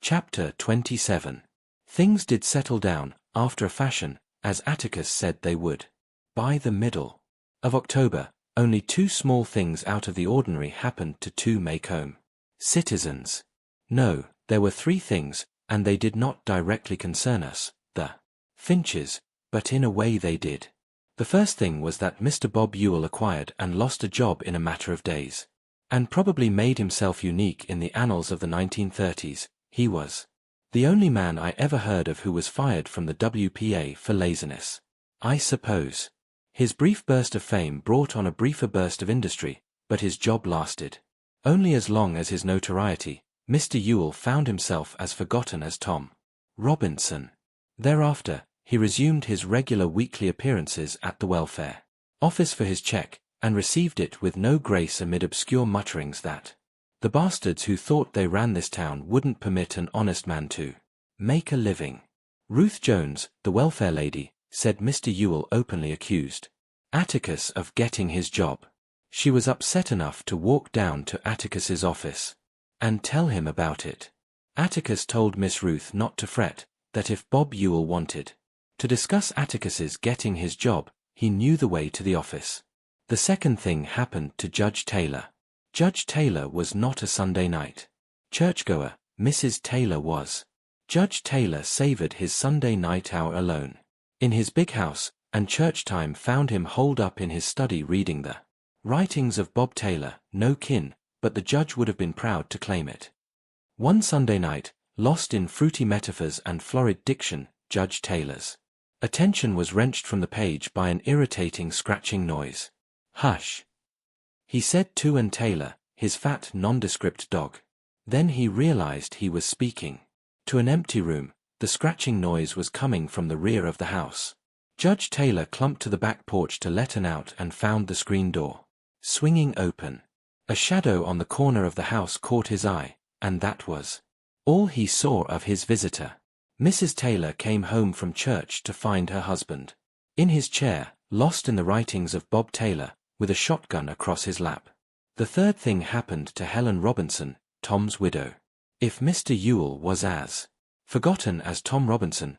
Chapter 27. Things did settle down, after a fashion, as Atticus said they would. By the middle of October, only two small things out of the ordinary happened to two Maycombe citizens. No, there were three things, and they did not directly concern us, the Finches, but in a way they did. The first thing was that Mr. Bob Ewell acquired and lost a job in a matter of days, and probably made himself unique in the annals of the 1930s. He was the only man I ever heard of who was fired from the WPA for laziness, I suppose. His brief burst of fame brought on a briefer burst of industry, but his job lasted only as long as his notoriety. Mr. Ewell found himself as forgotten as Tom Robinson. Thereafter, he resumed his regular weekly appearances at the welfare office for his cheque, and received it with no grace amid obscure mutterings that the bastards who thought they ran this town wouldn't permit an honest man to make a living. Ruth Jones, the welfare lady, said Mr. Ewell openly accused Atticus of getting his job. She was upset enough to walk down to Atticus's office and tell him about it. Atticus told Miss Ruth not to fret, that if Bob Ewell wanted to discuss Atticus's getting his job, he knew the way to the office. The second thing happened to Judge Taylor. Judge Taylor was not a Sunday night churchgoer, Mrs. Taylor was. Judge Taylor savored his Sunday night hour alone in his big house, and church time found him holed up in his study reading the writings of Bob Taylor, no kin, but the judge would have been proud to claim it. One Sunday night, lost in fruity metaphors and florid diction, Judge Taylor's attention was wrenched from the page by an irritating scratching noise. "Hush," he said to Ann Taylor, his fat nondescript dog. Then he realized he was speaking to an empty room. The scratching noise was coming from the rear of the house. Judge Taylor clumped to the back porch to let Ann out and found the screen door swinging open. A shadow on the corner of the house caught his eye, and that was all he saw of his visitor. Mrs. Taylor came home from church to find her husband in his chair, lost in the writings of Bob Taylor, with a shotgun across his lap. The third thing happened to Helen Robinson, Tom's widow. If Mr. Ewell was as forgotten as Tom Robinson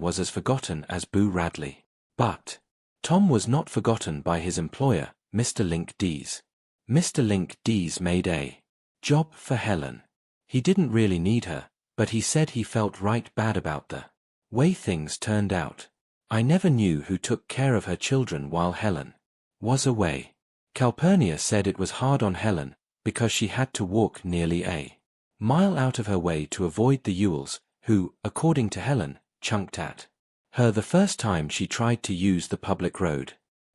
was as forgotten as Boo Radley. But Tom was not forgotten by his employer, Mr. Link Dees. Mr. Link Dees made a job for Helen. He didn't really need her, but he said he felt right bad about the way things turned out. I never knew who took care of her children while Helen was away. Calpurnia said it was hard on Helen, because she had to walk nearly a mile out of her way to avoid the Ewells, who, according to Helen, chunked at her the first time she tried to use the public road.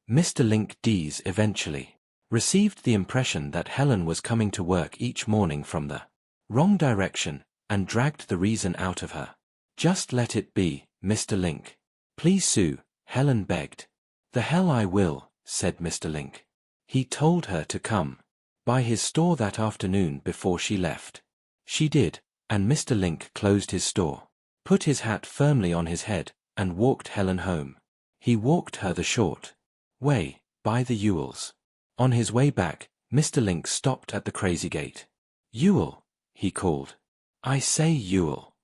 Mr. Link Dees eventually received the impression that Helen was coming to work each morning from the wrong direction, and dragged the reason out of her. "Just let it be, Mr. Link. Please, Sue," Helen begged. "The hell I will," said Mr. Link. He told her to come by his store that afternoon before she left. She did, and Mr. Link closed his store, put his hat firmly on his head, and walked Helen home. He walked her the short way, by the Ewells. On his way back, Mr. Link stopped at the Crazy Gate. "Ewell," he called. "I say, Ewell."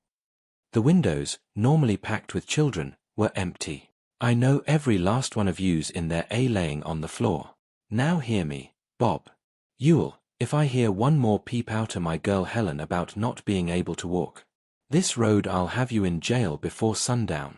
The windows, normally packed with children, were empty. "I know every last one of you's in there laying on the floor. Now hear me, Bob Ewell, if I hear one more peep out of my girl Helen about not being able to walk this road, I'll have you in jail before sundown."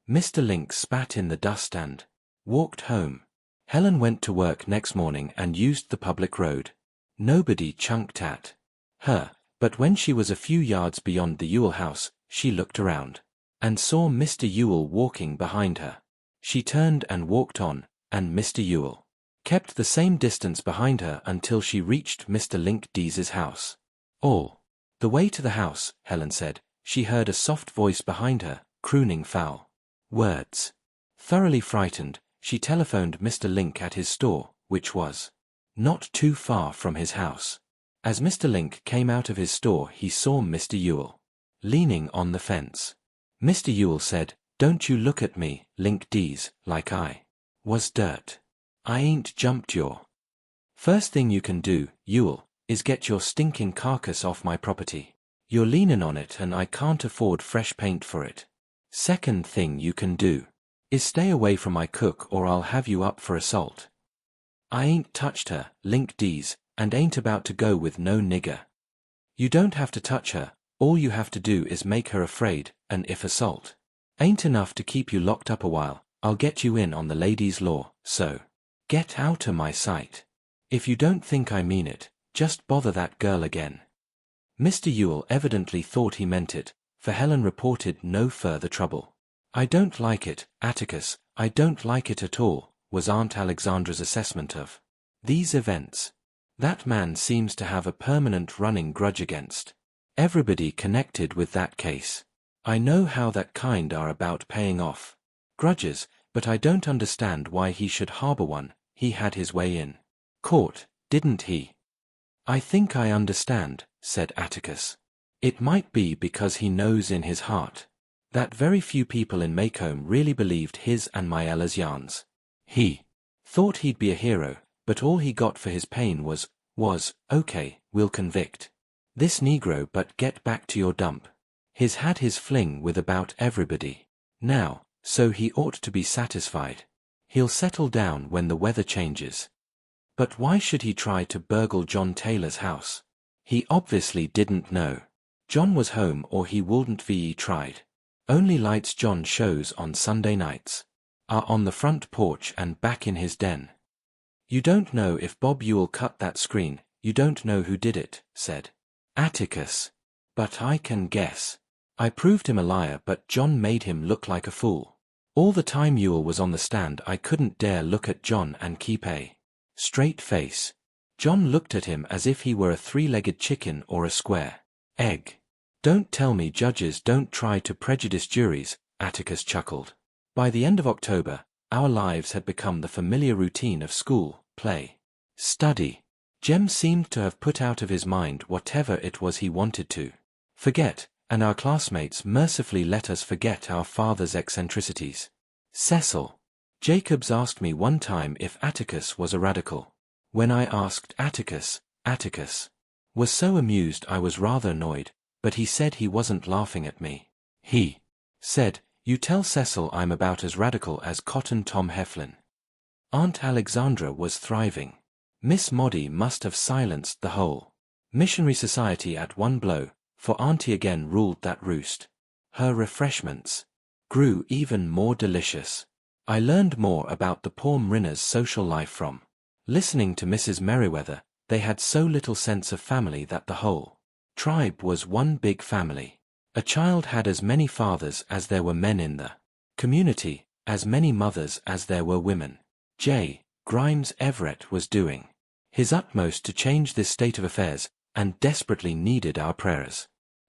Mr. Link spat in the dust and walked home. Helen went to work next morning and used the public road. Nobody chunked at her, but when she was a few yards beyond the Ewell house, she looked around and saw Mr. Ewell walking behind her. She turned and walked on, and Mr. Ewell kept the same distance behind her until she reached Mr. Link Dees's house. All the way to the house, Helen said, she heard a soft voice behind her, crooning foul words. Thoroughly frightened, she telephoned Mr. Link at his store, which was not too far from his house. As Mr. Link came out of his store, he saw Mr. Ewell leaning on the fence. Mr. Ewell said, "Don't you look at me, Link Dees, like I was dirt. I ain't jumped your first thing you can do, Ewell, is get your stinking carcass off my property." You're leaning on it and I can't afford fresh paint for it. Second thing you can do is stay away from my cook or I'll have you up for assault. I ain't touched her, Link D's, and ain't about to go with no nigger. You don't have to touch her, all you have to do is make her afraid, and if assault ain't enough to keep you locked up a while, I'll get you in on the lady's law, so get out of my sight. If you don't think I mean it, just bother that girl again. Mr. Ewell evidently thought he meant it, for Helen reported no further trouble. I don't like it, Atticus, I don't like it at all, was Aunt Alexandra's assessment of these events. That man seems to have a permanent running grudge against everybody connected with that case. I know how that kind are about paying off grudges, but I don't understand why he should harbor one. He had his way in court, didn't he? I think I understand, said Atticus. It might be because he knows in his heart that very few people in Maycomb really believed his and Maella's yarns. He thought he'd be a hero, but all he got for his pain was, okay, we'll convict this Negro but get back to your dump. He's had his fling with about everybody now, so he ought to be satisfied. He'll settle down when the weather changes. But why should he try to burgle John Taylor's house? He obviously didn't know John was home or he wouldn't be tried. Only lights John shows on Sunday nights are on the front porch and back in his den. You don't know if Bob Ewell cut that screen, you don't know who did it, said Atticus. But I can guess. I proved him a liar but John made him look like a fool. All the time Ewell was on the stand I couldn't dare look at John and keep a straight face. John looked at him as if he were a three-legged chicken or a square egg. Don't tell me judges don't try to prejudice juries, Atticus chuckled. By the end of October, our lives had become the familiar routine of school, play, study. Jem seemed to have put out of his mind whatever it was he wanted to forget, and our classmates mercifully let us forget our father's eccentricities. Cecil Jacobs asked me one time if Atticus was a radical. When I asked Atticus was so amused I was rather annoyed, but he said he wasn't laughing at me. He said, "You tell Cecil I'm about as radical as Cotton Tom Heflin." Aunt Alexandra was thriving. Miss Moddy must have silenced the whole missionary society at one blow, for Auntie again ruled that roost. Her refreshments grew even more delicious. I learned more about the poor Mrinners' social life from listening to Mrs. Merriweather. They had so little sense of family that the whole tribe was one big family. A child had as many fathers as there were men in the community, as many mothers as there were women. J. Grimes Everett was doing his utmost to change this state of affairs, and desperately needed our prayers.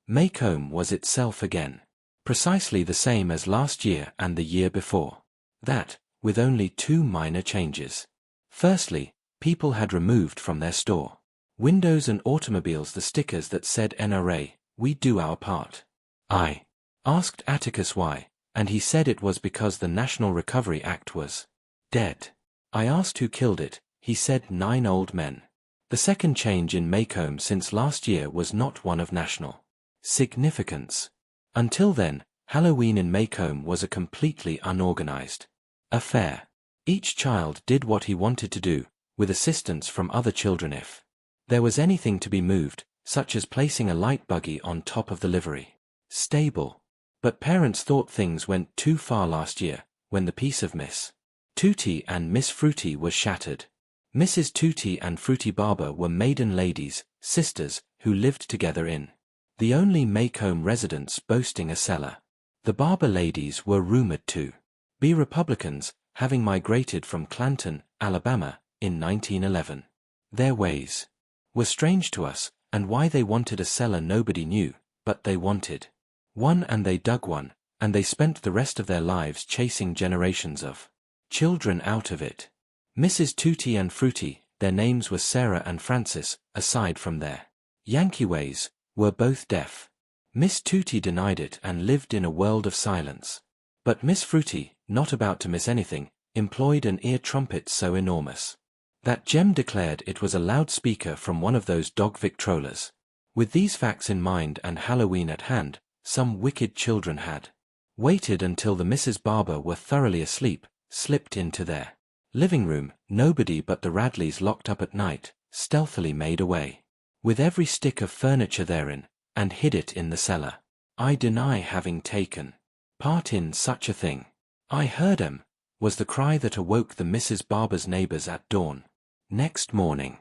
Maycomb was itself again, precisely the same as last year and the year before. That, with only two minor changes. Firstly, people had removed from their store windows and automobiles the stickers that said NRA, we do our part. I asked Atticus why, and he said it was because the National Recovery Act was dead. I asked who killed it, he said 9 old men. The second change in Maycomb since last year was not one of national significance. Until then, Halloween in Maycomb was a completely unorganized affair. Each child did what he wanted to do, with assistance from other children if there was anything to be moved, such as placing a light buggy on top of the livery stable. But parents thought things went too far last year, when the peace of Miss Tootie and Miss Fruity was shattered. Mrs. Tootie and Fruity Barber were maiden ladies, sisters, who lived together in the only Maycomb residence boasting a cellar. The Barber ladies were rumored to be Republicans, having migrated from Clanton, Alabama, in 1911. Their ways were strange to us, and why they wanted a cellar nobody knew, but they wanted one and they dug one, and they spent the rest of their lives chasing generations of children out of it. Mrs. Tootie and Fruity, their names were Sarah and Frances, aside from their Yankee ways, were both deaf. Miss Tootie denied it and lived in a world of silence. But Miss Fruity, not about to miss anything, employed an ear trumpet so enormous that Jem declared it was a loudspeaker from one of those dog Victrolas. With these facts in mind and Halloween at hand, some wicked children had waited until the Mrs. Barber were thoroughly asleep, slipped into their living room, nobody but the Radleys locked up at night, stealthily made away with every stick of furniture therein, and hid it in the cellar. I deny having taken part in such a thing. I heard 'em, was the cry that awoke the Mrs. Barber's neighbors at dawn. Next morning,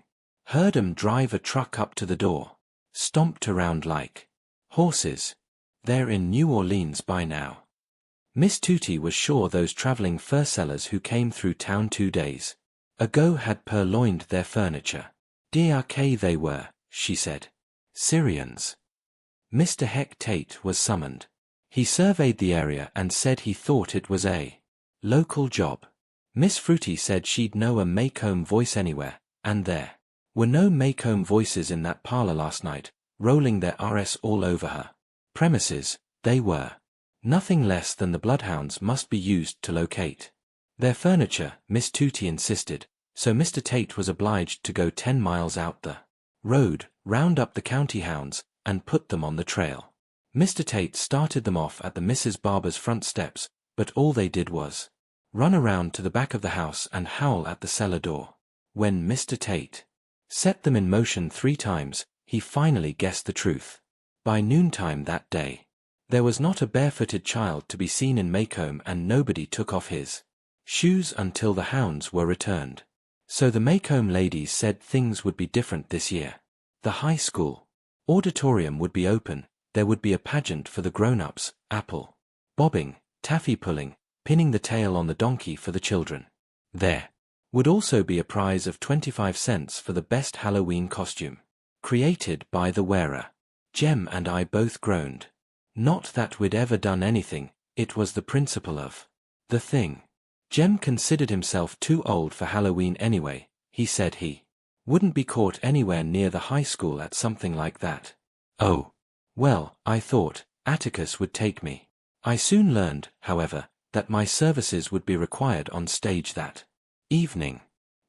heard 'em drive a truck up to the door, stomped around like horses. They're in New Orleans by now. Miss Tootie was sure those traveling fur sellers who came through town 2 days ago had purloined their furniture. DRK they were, she said. Syrians. Mr. Heck Tate was summoned. He surveyed the area and said he thought it was a local job. Miss Fruity said she'd know a Maycomb voice anywhere, and there were no Maycomb voices in that parlor last night, rolling their RS all over her premises. They were nothing less than the bloodhounds must be used to locate their furniture, Miss Tootie insisted, so Mr. Tate was obliged to go 10 miles out the road, round up the county hounds, and put them on the trail. Mr. Tate started them off at the Mrs. Barber's front steps, but all they did was run around to the back of the house and howl at the cellar door. When Mr. Tate set them in motion 3 times, he finally guessed the truth. By noontime that day, there was not a barefooted child to be seen in Maycomb, and nobody took off his shoes until the hounds were returned. So the Maycomb ladies said things would be different this year. The high school auditorium would be open, there would be a pageant for the grown-ups, apple bobbing, taffy pulling, pinning the tail on the donkey for the children. There would also be a prize of 25 cents for the best Halloween costume, created by the wearer. Jem and I both groaned. Not that we'd ever done anything, it was the principle of the thing. Jem considered himself too old for Halloween anyway. He said he wouldn't be caught anywhere near the high school at something like that. Oh, well, I thought Atticus would take me. I soon learned, however, that my services would be required on stage that evening.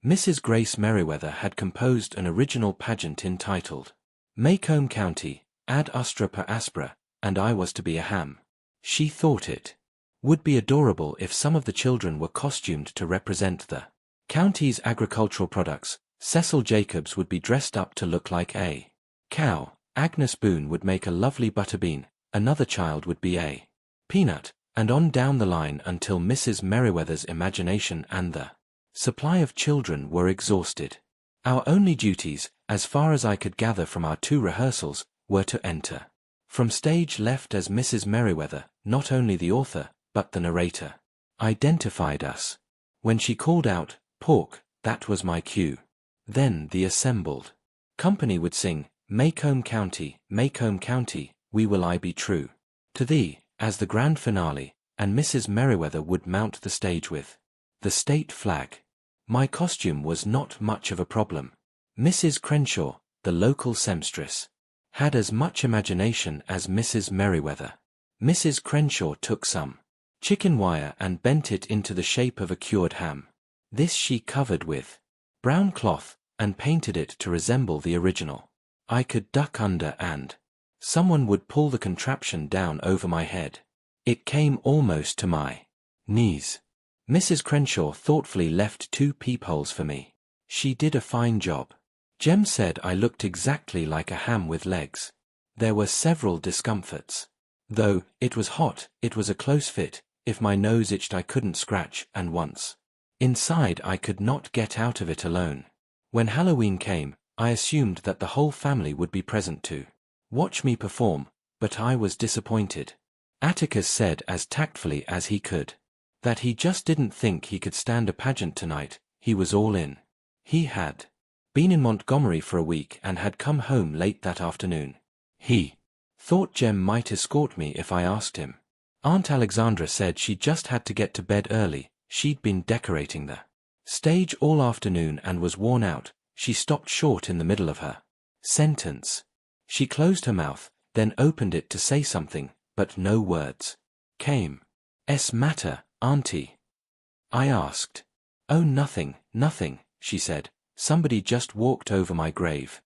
Mrs. Grace Merriweather had composed an original pageant entitled Maycomb County, ad astra per aspera, and I was to be a ham. She thought it would be adorable if some of the children were costumed to represent the county's agricultural products. Cecil Jacobs would be dressed up to look like a cow, Agnes Boone would make a lovely butterbean, another child would be a peanut, and on down the line until Mrs. Merriweather's imagination and the supply of children were exhausted. Our only duties, as far as I could gather from our 2 rehearsals, were to enter from stage left as Mrs. Merriweather. Not only the author, but the narrator identified us. When she called out, "Pork," that was my cue. Then the assembled company would sing, "Maycomb County, we will I be true to thee," as the grand finale, and Mrs. Merriweather would mount the stage with the state flag. My costume was not much of a problem. Mrs. Crenshaw, the local seamstress, had as much imagination as Mrs. Merriweather. Mrs. Crenshaw took some chicken wire and bent it into the shape of a cured ham. This she covered with brown cloth, and painted it to resemble the original. I could duck under and someone would pull the contraption down over my head. It came almost to my knees. Mrs. Crenshaw thoughtfully left 2 peepholes for me. She did a fine job. Jem said I looked exactly like a ham with legs. There were several discomforts. Though it was hot, it was a close fit. If my nose itched I couldn't scratch, and once inside I could not get out of it alone. When Halloween came, I assumed that the whole family would be present to watch me perform, but I was disappointed. Atticus said as tactfully as he could that he just didn't think he could stand a pageant tonight. He was all in. He had been in Montgomery for a week and had come home late that afternoon. He thought Jem might escort me if I asked him. Aunt Alexandra said she just had to get to bed early. She'd been decorating the stage all afternoon and was worn out. She stopped short in the middle of her sentence. She closed her mouth, then opened it to say something, but no words came. "'S matter, Auntie?" I asked. "Oh, nothing, she said. "Somebody just walked over my grave."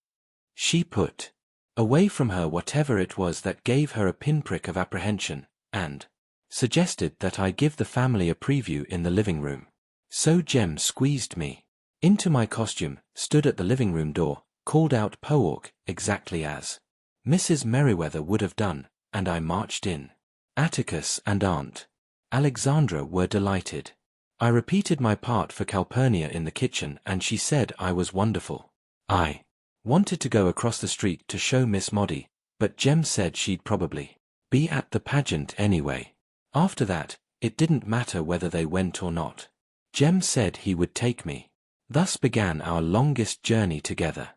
She put away from her whatever it was that gave her a pinprick of apprehension, and suggested that I give the family a preview in the living room. So Jem squeezed me into my costume, stood at the living room door, called out "Poork," exactly as Mrs. Merriweather would have done, and I marched in. Atticus and Aunt Alexandra were delighted. I repeated my part for Calpurnia in the kitchen and she said I was wonderful. I wanted to go across the street to show Miss Moddy, but Jem said she'd probably be at the pageant anyway. After that, it didn't matter whether they went or not. Jem said he would take me. Thus began our longest journey together.